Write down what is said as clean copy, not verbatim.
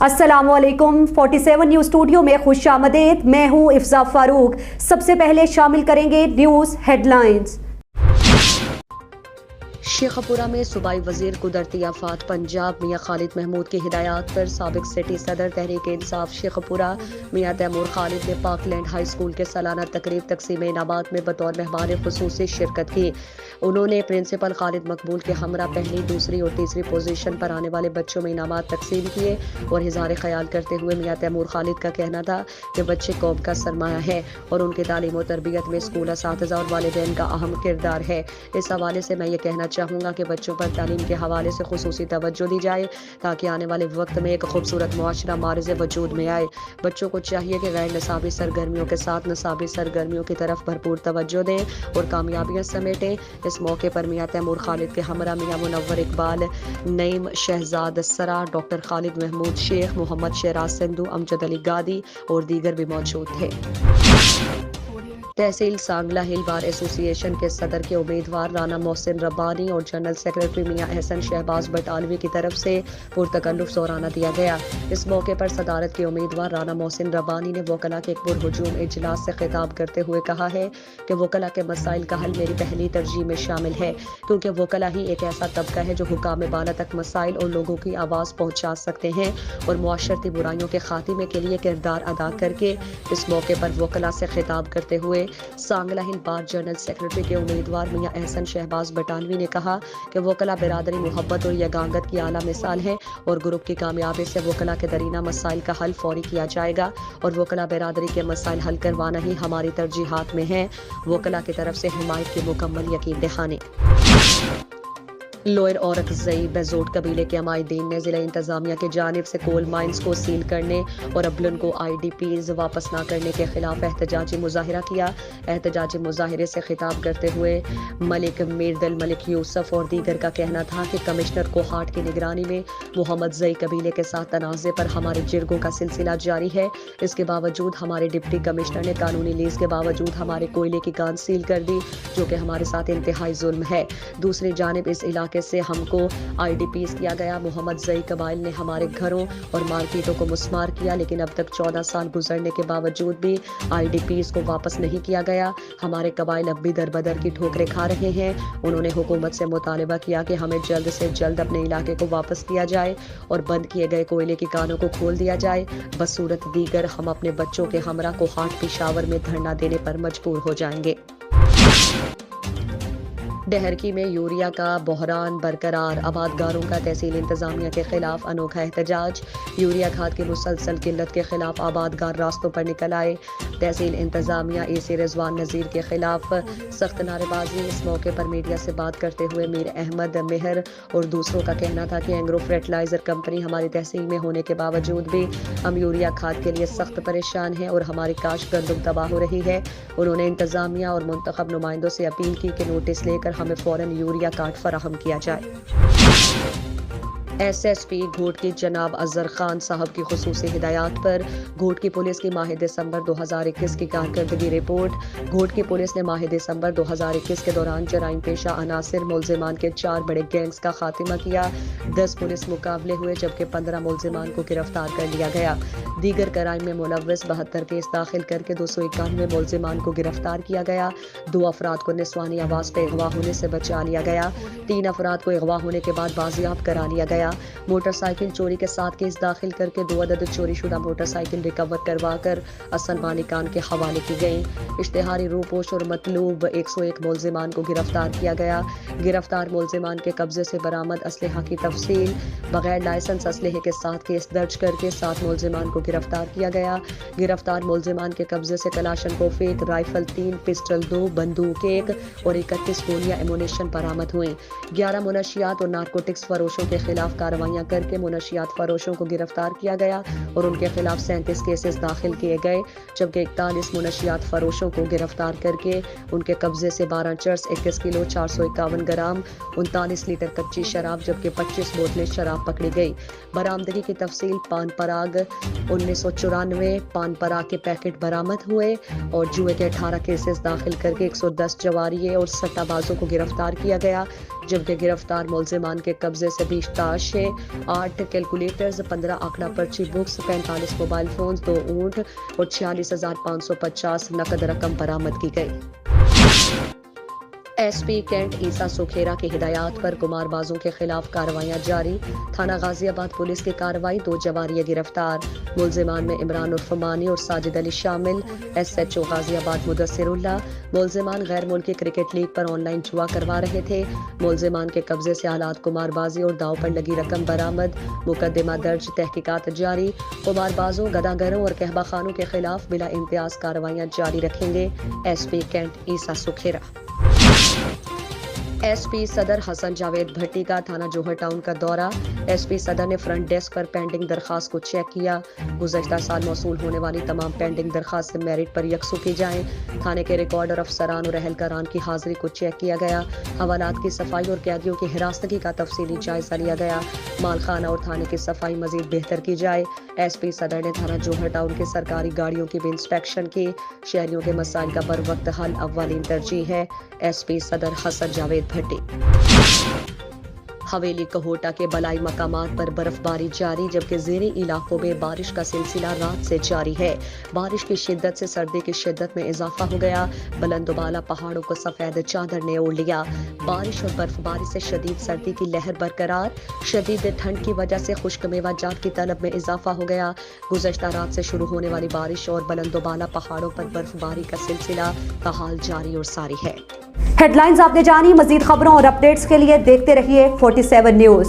अस्सलाम वालेकुम। 47 news studio में खुश आमदीद। मैं हूँ इफ्जा फारूक। सबसे पहले शामिल करेंगे न्यूज़ हेडलाइंस। शेखपुरा में सूबाई वजीर कुदरती आफात पंजाब मियाँ खालिद महमूद की हिदायत पर साबिक सिटी सदर तहरीक इंसाफ शेखपुरा मियाँ तैमूर खालिद ने पाकलैंड हाई स्कूल के सालाना तकरीब तकसीम इनामात में बतौर मेहमान खुसूसी शिरकत की। उन्होंने प्रिंसिपल खालिद मकबूल के हमरा पहली, दूसरी और तीसरी पोजीशन पर आने वाले बच्चों में इनामात तकसीम किए और इज़हार ख्याल करते हुए मियाँ तैमूर खालिद का कहना था कि बच्चे कौम का सरमाया है और उनकी तालीम और तरबियत में स्कूल असातिज़ा और वालिदैन का अहम किरदार है। इस हवाले से मैं ये कहना चाहूँगा कि बच्चों पर तालीम के हवाले से खुसूसी तवज्जो दी जाए ताकि आने वाले वक्त में एक खूबसूरत मुआशरा मारिज़ वजूद में आए। बच्चों को चाहिए कि गैर निसाबी सरगर्मियों के साथ निसाबी सरगर्मियों की तरफ भरपूर तवज्जो दें और कामयाबियाँ समेटें। इस मौके पर मियाँ तैमूर खालिद के हमरा मियाँ मुनव्वर इकबाल, नईम शहजाद सरा, डॉक्टर खालिद महमूद शेख, मोहम्मद शेराज सिंधु, अमजद अली गादी और दीगर भी मौजूद थे। तहसील सांगला हिल बार एसोसिएशन के सदर के उम्मीदवार राना मोहसिन रब्बानी और जनरल सेक्रेटरी मियाँ एहसन शहबाज बटालवी की तरफ से पुरतकल्लुफ ज़ोराना दिया गया। इस मौके पर सदारत के उम्मीदवार राना मोहसिन रब्बानी ने वकला के एक पुरहुजूम इजलास से खिताब करते हुए कहा है कि वकला के मसाइल का हल मेरी पहली तरजीह में शामिल है, क्योंकि वकला ही एक ऐसा तबका है जो हुकाम बाला तक मसाइल और लोगों की आवाज़ पहुँचा सकते हैं और मुआशरती बुराइयों के खात्मे के लिए किरदार अदा करके। इस मौके पर वकला से खिताब करते हुए सांगला हिल बार जनरल सेक्रेटरी के उम्मीदवार मियाँ एहसन शहबाज बटालवी ने कहा कि वकला बिरादरी मोहब्बत और यगांगत की आला मिसाल है और ग्रुप की कामयाबी से वकला के दरीना मसाइल का हल फौरी किया जाएगा और वकला बिरादरी के मसाइल हल करवाना ही हमारी तरजीहात में है। वकला की तरफ से हिमायत की मुकम्मल यकीन दहानी। लोअर औरकजई बेजोट कबीले के अमायदीन ने जिला इंतजामिया की जानिब से कोल माइंस को सील करने और अबलन को IDPs वापस न करने के खिलाफ एहतजाजी मुजाहिरा किया। एहतजाजी मुजाहिरे से खिताब करते हुए मलिक मीरदल मलिक यूसुफ और दीगर का कहना था कि कमिश्नर कोहाट की निगरानी में मोहम्मद जई कबीले के साथ तनाज़े पर हमारे जिरगों का सिलसिला जारी है। इसके बावजूद हमारे डिप्टी कमिश्नर ने कानूनी लीज के बावजूद हमारे कोयले की कान सील कर दी, जो कि हमारे साथ इंतहाई जुल्म है। दूसरी जानिब इस इलाके से हमको IDPs किया गया। मोहम्मद जई कबाइल ने हमारे घरों और मार्केटों को मुस्मार किया, लेकिन अब तक 14 साल गुजरने के बावजूद भी IDPs को वापस नहीं किया गया। हमारे कबाइल अब भी दरबदर की ठोकरें खा रहे हैं। उन्होंने हुकूमत से मुतालबा किया कि हमें जल्द से जल्द अपने इलाके को वापस किया जाए और बंद किए गए कोयले की कानों को खोल दिया जाए। बसूरत दीगर हम अपने बच्चों के हमरा को हाट पिशावर में धरना देने पर मजबूर हो जाएंगे। डहरकी में यूरिया का बहरान बरकरार, आबादगारों का तहसील इंतजामिया के खिलाफ अनोखा एहतजाज। यूरिया खाद की मुसलसल किल्लत के खिलाफ आबादगार रास्तों पर निकल आए। तहसील इंतजामिया AC रिजवान नज़ीर के खिलाफ सख्त नारेबाजी। इस मौके पर मीडिया से बात करते हुए मीर अहमद मेहर और दूसरों का कहना था कि एंग्रो फर्टिलाइजर कंपनी हमारी तहसील में होने के बावजूद भी हम यूरिया खाद के लिए सख्त परेशान हैं और हमारी काश्त गंदम तबाह हो रही है। उन्होंने इंतजामिया और मुंतखब नुमाइंदों से अपील की कि नोटिस लेकर हमें फौरन यूरिया कार्ड फराहम किया जाए। SSP घोट की जनाब अजहर खान साहब की खुसूसी हिदायत पर घोट की पुलिस की माह दिसंबर 2021 की कारकर्दगी रिपोर्ट। घोट की पुलिस ने माह दिसंबर 2021 के दौरान जराइम पेशा अनासिर मुलजिमान के 4 बड़े गैंग्स का खात्मा किया। 10 पुलिस मुकाबले हुए जबकि 15 मुलजिमान को गिरफ्तार कर लिया गया। दीगर कराइम में मुलव्वस 72 केस दाखिल करके 291 मुलजिमान को गिरफ्तार किया गया। 2 अफराद को निस्वानी आवाज़ पे अगवा होने से बचा लिया गया। 3 अफराद को अगवा होने के बाद बाजियाब करा लिया गया। मोटरसाइकिल चोरी के 7 केस दाखिल करके 2 अदद चोरी शुदा मोटरसाइकिल रिकवर करवा कर असल मालिकान के हवाले की गई। इश्तिहारी रूपोश और मतलूब 101 मुलजिमान को गिरफ्तार किया गया। गिरफ्तार मुलजिमान के कब्जे से बरामद असलहा की तफसील। बगैर लाइसेंस असलहे के 7 केस दर्ज करके 7 मुलजिमान को गिरफ्तार किया गया। गिरफ्तार मुलजिमान के कब्जे से कलाशन कोफ 1, राइफल 3, पिस्टल 2, बंदूक 1 और 31 गोलियां एमुनेशन बरामद हुई। 11 मुनशियात और नारकोटिक्स फरोशों के खिलाफ कार्रवाइयां करके मुनशियात फरोशों को गिरफ्तार किया गया और उनके खिलाफ 37 केसेस दाखिल किए गए, जबकि 41 मुनशियात फरोशों को गिरफ्तार करके उनके कब्जे से 12 चर्स, 21 किलो 451 ग्राम, 39 लीटर कच्ची शराब जबकि 25 बोतलें शराब पकड़ी गई। बरामदगी की तफसील पान पराग 1994 पान पराग के पैकेट बरामद हुए और जुए के 18 केसेस दाखिल करके 110 जवारिये और सट्टाबाजों को गिरफ्तार किया गया। جبکہ گرفتار ملزمان کے قبضے سے 20 تاشیں، 8 کیلکولیٹرز، 15 آنکڑا پرچی بکس، 45 موبائل فونز، 2 اونٹ اور 46,550 نقد رقم برآمد کی گئی۔ ایس پی کینٹ عیسیٰ سکھیرا کی ہدایات پر قمار بازوں کے خلاف کارروائیاں جاری، تھانہ غازی آباد پولیس کی کارروائی، 2 جواریے گرفتار، ملزمان میں عمران عرف مانی اور ساجد علی شامل، ایس ایچ او غازی آباد مدثر اللہ، ملزمان غیر ملکی cricket league per on line جوا کروا رہے تھے، ملزمان کے قبضے سے آلات قمار بازی اور داؤ پر لگی رقم برآمد، مقدمہ درج، تحقیقات جاری، قمار بازوں، گداگروں اور قہوہ خانوں کے خلاف بلا امتیاز کارروائیاں جاری رکھیں گے، ایس پی کینٹ عیسیٰ سکھیرا۔ ایس پی صدر حسن جاوید بھٹی کا تھانہ جوہر ٹاؤن کا دورہ، ایس پی صدر نے فرنٹ ڈیسک پر پینڈنگ درخواست کو چیک کیا، گزشتہ سال موصول ہونے والی تمام پینڈنگ درخواستیں میرٹ پر یکسو کی جائیں، تھانے کے ریکارڈر افسران اور اہلکاران کی حاضری کو چیک کیا گیا، حوالات کی صفائی اور قیدیوں کی ہراستگی کا تفصیلی جائزہ لیا گیا، مال خانہ اور تھانے کی صفائی مزید بہتر کی جائے، ایس پی صدر نے تھانہ جوہر ٹاؤن کی سرکاری گاڑیوں کی بھی انسپیکشن کی، شہریوں کے مسائل کا بروقت حل اولین ترجیح ہے، ایس پی صدر حسن جاوید بھٹی۔ حویلی کہوٹہ کے بالائی مقامات پر برف باری جاری، جبکہ زیریں علاقوں میں بارش کا سلسلہ رات سے جاری ہے، بارش کی شدت سے سردی کی شدت میں اضافہ ہو گیا، بلند و بالا پہاڑوں کو سفید چادر نے اوڑھ لیا، بارش اور برف باری سے شدید سردی کی لہر برقرار، شدید ٹھنڈ کی وجہ سے خشک میوہ جات کی طلب میں اضافہ ہو گیا، گزشتہ رات سے شروع ہونے والی بارش اور بلند و بالا پہاڑوں پر برف باری کا سلسلہ بحال جاری اور ساری ہے۔ ہیڈ لائنز آپ نے جانی، مزید خبروں اور اپڈیٹس کے لیے دیکھتے رہیے 47 نیوز۔